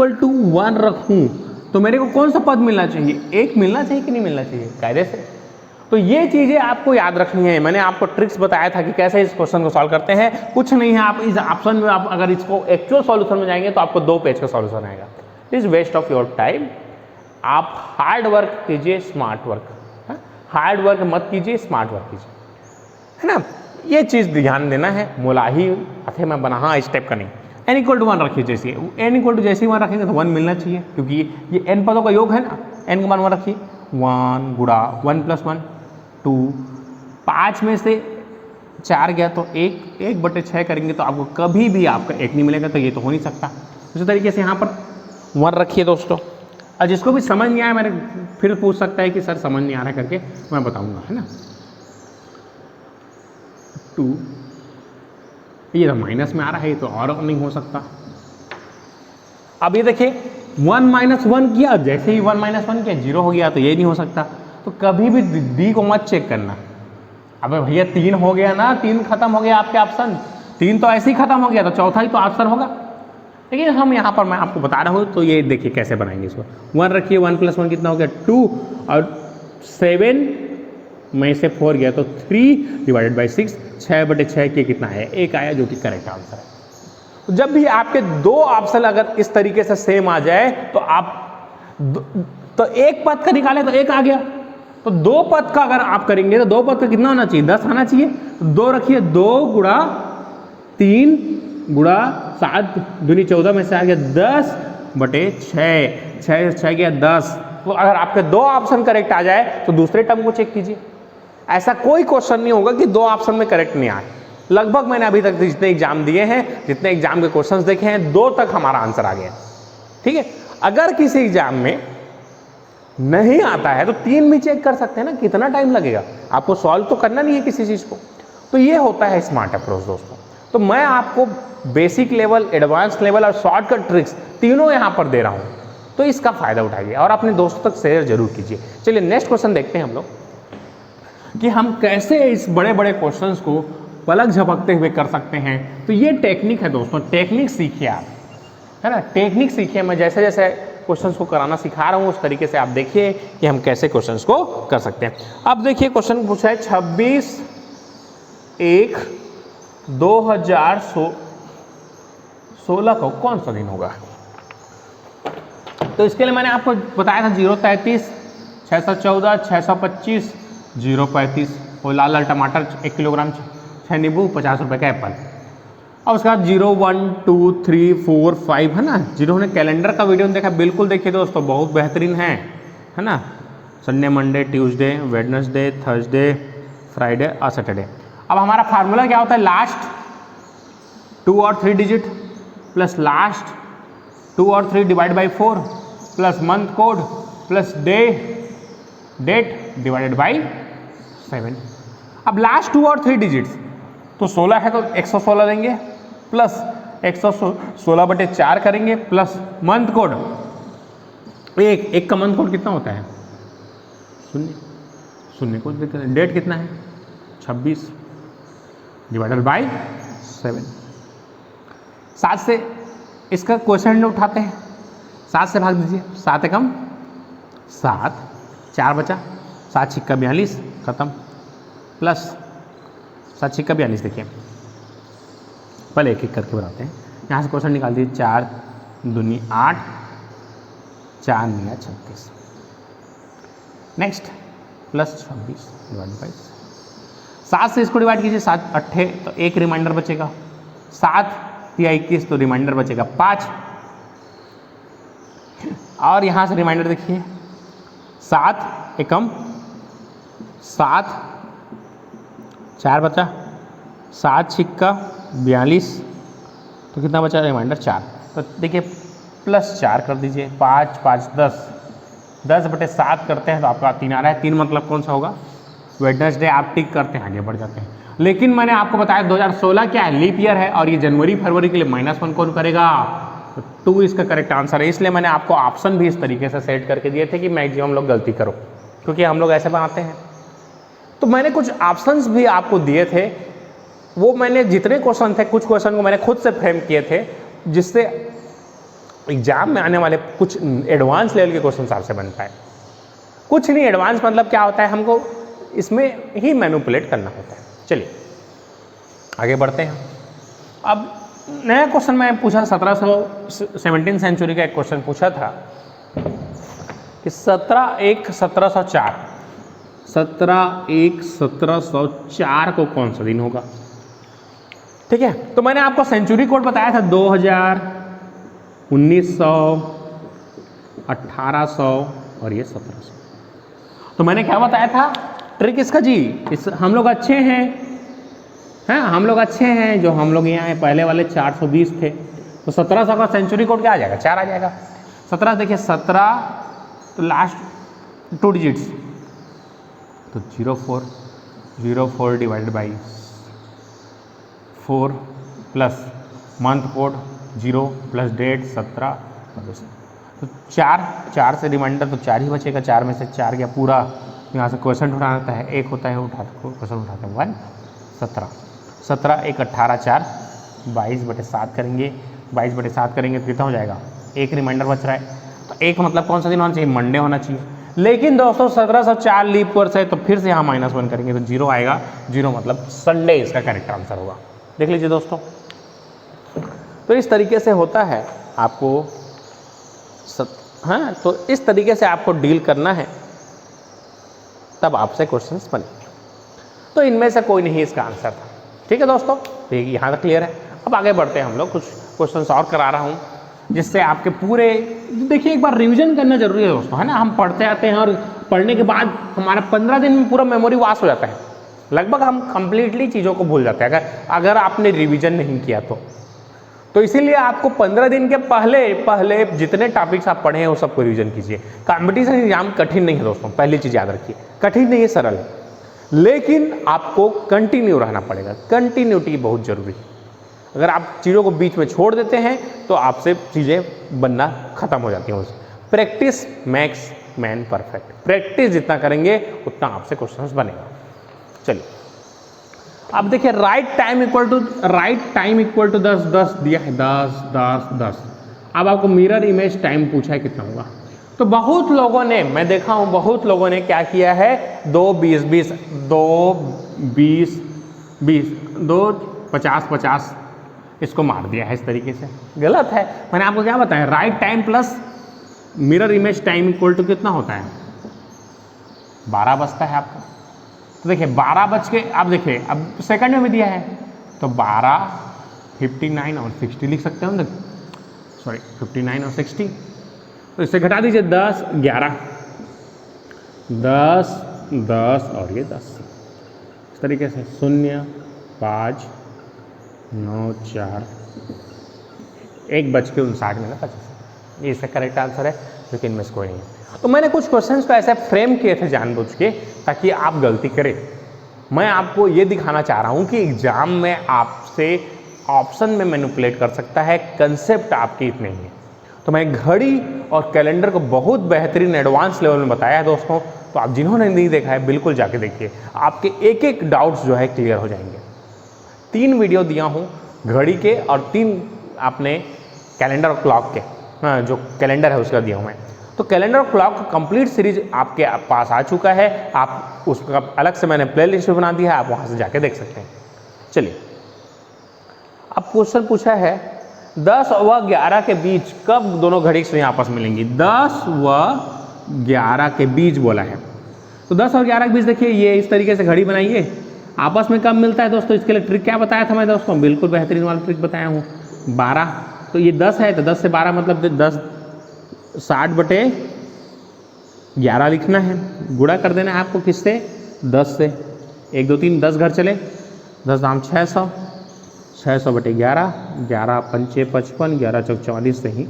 Speaker 1: 1 रखूं तो मेरे को कौन सा पद मिलना चाहिए, एक मिलना चाहिए कि नहीं मिलना चाहिए, कायदे से। तो ये चीज़ें आपको याद रखनी है। मैंने आपको ट्रिक्स बताया था कि कैसे इस क्वेश्चन को सॉल्व करते हैं। कुछ नहीं है, आप इस ऑप्शन में आप अगर इसको एक्चुअल सॉल्यूशन में जाएंगे तो आपको 2 पेज का सॉल्यूशन आएगा। Is waste of your time. आप हार्ड वर्क कीजिए, स्मार्ट वर्क, हार्ड वर्क मत कीजिए, स्मार्ट वर्क कीजिए, है ना। ये चीज़ ध्यान देना है। मोलाही अथे में बना, हाँ स्टेप का नहीं। n = 1 रखिए, जैसे n = जैसे ही 1 रखेंगे तो 1 मिलना चाहिए, क्योंकि ये n पदों का योग है ना। n का मान 1 रखिए, 1 गुणा 1 + 1 2, 5 में से 4 गया तो 1/6 करेंगे तो आपको कभी भी आपका 1 नहीं मिलेगा, तो ये तो हो नहीं सकता। उसी तरीके से यहाँ पर 1 रखिए दोस्तों। और जिसको भी समझ नहीं आया, मैंने फिर पूछ सकता है कि सर समझ नहीं आ रहा करके, मैं बताऊंगा, है ना। 2 ये तो माइनस में आ रहा है, ये तो और नहीं हो सकता। अब ये देखिए 1 - 1 किया, जैसे ही 1 - 1 किया 0 हो गया, तो ये नहीं हो सकता। तो कभी भी डी को मत चेक करना। अबे भैया 3 हो गया ना, 3 खत्म हो गया आपके ऑप्शन, 3 तो ऐसे ही खत्म हो गया, तो चौथा ही तो आंसर होगा। लेकिन हम यहाँ पर मैं आपको बता रहा हूँ, तो ये देखिए कैसे बनाएंगे इसको। 1 रखिए, 1 + 1 कितना हो गया 2, और 7 में से 4 गया तो 3 डिवाइडेड बाई 6, 6/6 के कितना है 1 आया, जो कि करेक्ट आंसर है। तो जब भी आपके 2 ऑप्शन अगर इस तरीके से सेम आ जाए तो आप तो एक पद का निकाले तो 1 आ गया, तो 2 पद का अगर आप करेंगे तो 2 पद का कितना होना चाहिए 10 आना चाहिए। तो 2 रखिए, 2 गुणा 3 गुणा 7 दूनी 14 में से आ गया 10/6, 6 गया 10। तो अगर आपके 2 ऑप्शन करेक्ट आ जाए तो दूसरे टर्म को चेक कीजिए। ऐसा कोई क्वेश्चन नहीं होगा कि 2 ऑप्शन में करेक्ट नहीं आए। लगभग मैंने अभी तक जितने एग्जाम दिए हैं, जितने एग्जाम के क्वेश्चंस देखे हैं, 2 तक हमारा आंसर आ गया, ठीक है। अगर किसी एग्जाम में नहीं आता है तो 3 भी चेक कर सकते हैं ना, कितना टाइम लगेगा, आपको सॉल्व तो करना नहीं है किसी चीज को। तो ये होता है स्मार्ट अप्रोच दोस्तों। तो मैं आपको बेसिक लेवल, एडवांस लेवल और शॉर्टकट ट्रिक्स तीनों यहाँ पर दे रहा हूँ, तो इसका फायदा उठाइए और अपने दोस्तों तक शेयर जरूर कीजिए। चलिए नेक्स्ट क्वेश्चन देखते हैं हम लोग कि हम कैसे इस बड़े बड़े क्वेश्चंस को पलक झपकते हुए कर सकते हैं। तो ये टेक्निक है दोस्तों, टेक्निक सीखिए आप, है ना, टेक्निक सीखिए। मैं जैसे जैसे क्वेश्चंस को कराना सिखा रहा हूँ उस तरीके से आप देखिए कि हम कैसे क्वेश्चंस को कर सकते हैं। अब देखिए क्वेश्चन पूछा है 26/1/2016 को कौन सा दिन होगा। तो इसके लिए मैंने आपको बताया था 033, 614, 625, 035 और लाल लाल टमाटर 1 किलोग्राम, 6 नींबू, 50 रुपये का एप्पल। और उसके बाद 0 1 2 3 4 5 है ना। जिन्होंने कैलेंडर का वीडियो देखा बिल्कुल देखिए दोस्तों, बहुत बेहतरीन है ना। Sunday, Monday, Tuesday, Wednesday, Thursday, Friday और सैटरडे। अब हमारा फार्मूला क्या होता है, लास्ट 2 और 3 डिजिट प्लस लास्ट 2 और 3 divide by 4 plus month code plus debt divided by 7। अब लास्ट 2 और 3 डिजिट्स, तो 16 है तो 116 लेंगे प्लस 116/4 करेंगे प्लस मंथ कोड, एक का मंथ कोड कितना होता है 0 को डेट कितना है 26 डिवाइडेड बाई 7। 7 से इसका क्वेश्चन उठाते हैं, 7 से भाग दीजिए, 7 एकम 7, 4 बचा, 7 छिक्का 42 खत्म, प्लस 7 छिक्का 42। देखिए पहले एक एक करके बनाते हैं, यहाँ से क्वेश्चन निकाल दीजिए, 4 दूनी 8, 4 निया 36, नेक्स्ट प्लस 26 डिवाइड बाई 7 से इसको डिवाइड कीजिए, 7 8 तो एक रिमाइंडर बचेगा, 7 या 21 तो रिमाइंडर बचेगा 5, और यहाँ से रिमाइंडर देखिए 7 एकम 7, 4 बचा, 7 छिक्का 42 तो कितना बचा रिमाइंडर 4, तो देखिए प्लस 4 कर दीजिए, 5 5 10, 10/7 करते हैं तो आपका 3 आ रहा है, 3 मतलब कौन सा होगा वेडनेसडे। आप टिक करते हैं आगे बढ़ जाते हैं। लेकिन मैंने आपको बताया 2016 क्या है लीप ईयर है और ये जनवरी फरवरी के लिए -1 कौन करेगा, तो 2 इसका करेक्ट आंसर है। इसलिए मैंने आपको ऑप्शन भी इस तरीके से सेट करके दिए थे कि मैक्सिमम लोग गलती करो, क्योंकि हम लोग ऐसे बनाते हैं। तो मैंने कुछ ऑप्शंस भी आपको दिए थे, वो मैंने जितने क्वेश्चन थे कुछ क्वेश्चन को मैंने खुद से फ्रेम किए थे, जिससे एग्जाम में आने वाले कुछ एडवांस लेवल के क्वेश्चन आपसे बन पाए। कुछ नहीं, एडवांस मतलब क्या होता है, हमको इसमें ही मैनिपुलेट करना होता है। चलिए आगे बढ़ते हैं। अब नया क्वेश्चन मैं पूछा, 17 सेंचुरी का एक क्वेश्चन पूछा था कि 17/1/1704 17/1/1704 को कौन सा दिन होगा। ठीक है, तो मैंने आपको सेंचुरी कोड बताया था 2000, 1900, 1800 और ये 1700। तो मैंने क्या बताया था ट्रिक इसका जी, हम लोग अच्छे हैं हम लोग अच्छे हैं, जो हम लोग यहाँ पहले वाले 420 थे, तो 1700 का सेंचुरी कोड क्या आ जाएगा 4 आ जाएगा। 17 देखिए 17 तो लास्ट 2 डिजिट्स तो 04 divided by 4 plus month code 0 plus date 17, तो 4 से रिमाइंडर तो 4 ही बचेगा, 4 में से 4 गया पूरा, यहाँ से क्वेश्चन उठाना होता है, एक होता है क्वेश्चन उठाते हैं 1 17 17 1 18 4 22/7 करेंगे, 22/7 करेंगे तो कितना हो जाएगा, एक रिमाइंडर बच रहा है, तो एक मतलब कौन सा दिन होना चाहिए मंडे होना चाहिए। लेकिन दोस्तों 1704 लीप वर्ष है तो फिर से यहाँ -1 करेंगे तो 0 आएगा, 0 मतलब संडे इसका करेक्ट आंसर होगा। देख लीजिए दोस्तों, तो इस तरीके से होता है आपको तो इस तरीके से आपको डील करना है, तब आपसे क्वेश्चंस बनेंगे। तो इनमें से कोई नहीं इसका आंसर था। ठीक है दोस्तों, तो यहाँ तक क्लियर है। अब आगे बढ़ते हैं, हम लोग कुछ क्वेश्चंस और करा रहा हूँ जिससे आपके पूरे, देखिए एक बार रिवीजन करना जरूरी है दोस्तों, है ना। हम पढ़ते आते हैं और पढ़ने के बाद हमारा 15 दिन में पूरा मेमोरी वॉश हो जाता है, लगभग हम कंप्लीटली चीज़ों को भूल जाते हैं अगर आपने रिवीजन नहीं किया तो इसीलिए आपको 15 दिन के पहले जितने टॉपिक्स आप पढ़े हैं वो सबको रिवीजन कीजिए। कंपटीशन एग्जाम कठिन नहीं है दोस्तों, पहली चीज़ याद रखिए, कठिन नहीं है, सरल है, लेकिन आपको कंटिन्यू रहना पड़ेगा। कंटिन्यूटी बहुत जरूरी है। अगर आप चीज़ों को बीच में छोड़ देते हैं तो आपसे चीज़ें बनना खत्म हो जाती हैं। उससे practice makes man perfect, practice जितना करेंगे उतना आपसे क्वेश्चंस बनेगा। चलिए अब देखिए, राइट टाइम इक्वल टू 10 दिया है, 10। अब आपको मिरर इमेज टाइम पूछा है कितना होगा। तो बहुत लोगों ने, मैं देखा हूँ बहुत लोगों ने क्या किया है, 2 20 50 इसको मार दिया है इस तरीके से, गलत है। मैंने आपको क्या बताया, right time plus mirror image time equal to कितना होता है, 12 बजता है आपका। तो देखिए 12 बज के, आप देखिए अब सेकंड में भी दिया है तो 12, 59 और 60 लिख सकते हो, सॉरी 59 और 60, तो इससे घटा दीजिए 10 11 10 और ये 10, इस तरीके से 0 5 9 4 1:59 ये इसका करेक्ट आंसर है, लेकिन इनमें से कोई नहीं है। तो मैंने कुछ क्वेश्चंस को ऐसे फ्रेम किए थे जानबूझ के ताकि आप गलती करें, मैं आपको ये दिखाना चाह रहा हूँ कि एग्जाम में आपसे ऑप्शन में मैनिपुलेट कर सकता है, कंसेप्ट आपके इतने ही है। तो मैं घड़ी और कैलेंडर को बहुत बेहतरीन एडवांस लेवल में बताया है दोस्तों, तो आप जिन्होंने नहीं देखा है बिल्कुल जाके देखिए, आपके एक एक डाउट्स जो है क्लियर हो जाएंगे। 3 वीडियो दिया हूँ घड़ी के और 3 आपने कैलेंडर और क्लॉक के, हाँ जो कैलेंडर है उसका दिया हूँ मैं। तो कैलेंडर और क्लॉक का कंप्लीट सीरीज आपके पास आ चुका है, आप उसका अलग से मैंने प्ले लिस्ट बना दिया है, आप वहाँ से जाके देख सकते हैं। चलिए अब क्वेश्चन पूछा है 10 व 11 के बीच कब दोनों घड़ी से आपस में मिलेंगी। 10 व 11 के बीच बोला है, तो 10 और 11 के बीच देखिए ये इस तरीके से घड़ी बनाइए, आपस में कब मिलता है दोस्तों। इसके लिए ट्रिक क्या बताया था मैं दोस्तों, बिल्कुल बेहतरीन वाला ट्रिक बताया हूँ। 12, तो ये 10 है तो 10 से 12 मतलब 10 60/11 लिखना है, गुणा कर देना है आपको किससे, 10 से। 1 2 3 10 घर चले, 10 दाम 600, 600/11, 11 पंचे 55, 11 चौक 44 से ही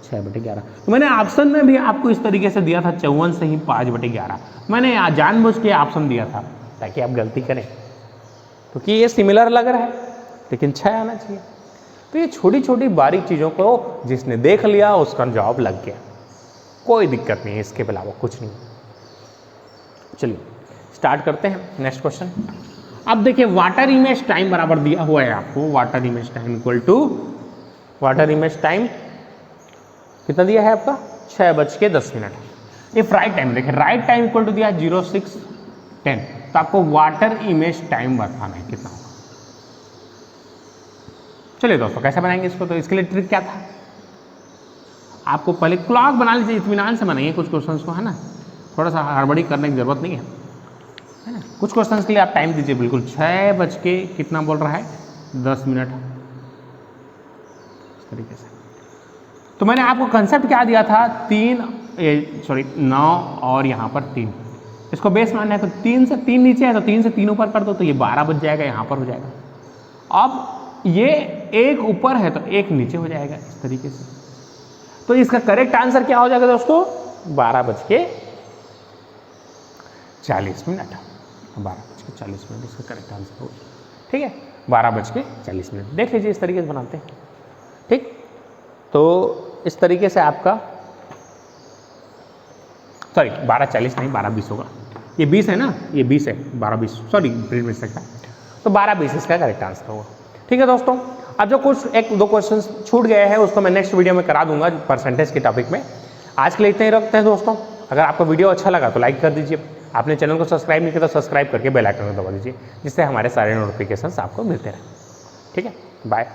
Speaker 1: 6/11। तो मैंने ऑप्शन में भी आपको इस तरीके से दिया था 54 से ही 5/11। मैंने जानबूझ के ऑप्शन दिया था ताकि आप गलती करें, क्योंकि ये सिमिलर लग रहा है लेकिन 6 आना चाहिए। तो ये छोटी छोटी बारीक चीज़ों को जिसने देख लिया उसका जवाब लग गया, कोई दिक्कत नहीं है, इसके अलावा कुछ नहीं। चलिए स्टार्ट करते हैं नेक्स्ट क्वेश्चन। अब देखिए वाटर इमेज टाइम बराबर दिया हुआ है आपको, water image time equal to, water image time कितना दिया है आपका 6:10। इफ राइट टाइम, देखिए राइट टाइम इक्वल टू दिया है 06:10, तो आपको वाटर इमेज टाइम बताना है कितना होगा। चलिए दोस्तों कैसे बनाएंगे इसको, तो इसके लिए ट्रिक क्या था, आपको पहले क्लॉक बना लीजिए, इत्मीनान से बनाइए कुछ क्वेश्चंस को, है ना, थोड़ा सा हड़बड़ी करने की जरूरत नहीं है ना। कुछ क्वेश्चंस के लिए आप टाइम दीजिए बिल्कुल, 6 कितना बोल रहा है 10 मिनट, इस तरीके से। तो मैंने आपको कंसेप्ट क्या दिया था, 9 और यहाँ पर 3, इसको बेस मानना है, तो 3 से 3 नीचे है तो 3 से 3 ऊपर कर दो, तो ये 12 बच जाएगा, यहाँ पर हो जाएगा। अब ये 1 ऊपर है तो 1 नीचे हो जाएगा, इस तरीके से। तो इसका करेक्ट आंसर क्या हो जाएगा दोस्तों, 12:40, 12:40 इसका करेक्ट आंसर होगा। ठीक है, 12:40। देख लीजिए इस तरीके से बनाते हैं। ठीक, तो इस तरीके से आपका, सॉरी 12:40 नहीं 12:20 होगा, ये 20 है ना, ये 20 है, 12:20 सॉरी प्रिंट मिस्टेक था, तो 12:20 इसका करेक्ट आंसर होगा। ठीक है दोस्तों, अब जो कुछ 1-2 क्वेश्चन छूट गए हैं उसको मैं नेक्स्ट वीडियो में करा दूंगा परसेंटेज के टॉपिक में। आज के लिए इतना ही रखते हैं दोस्तों। अगर आपको वीडियो अच्छा लगा तो लाइक कर दीजिए, आपने चैनल को सब्सक्राइब नहीं किया तो सब्सक्राइब करके बेल आइकन को दबा दीजिए, जिससे हमारे सारे नोटिफिकेशंस आपको मिलते रहें। ठीक है, बाय।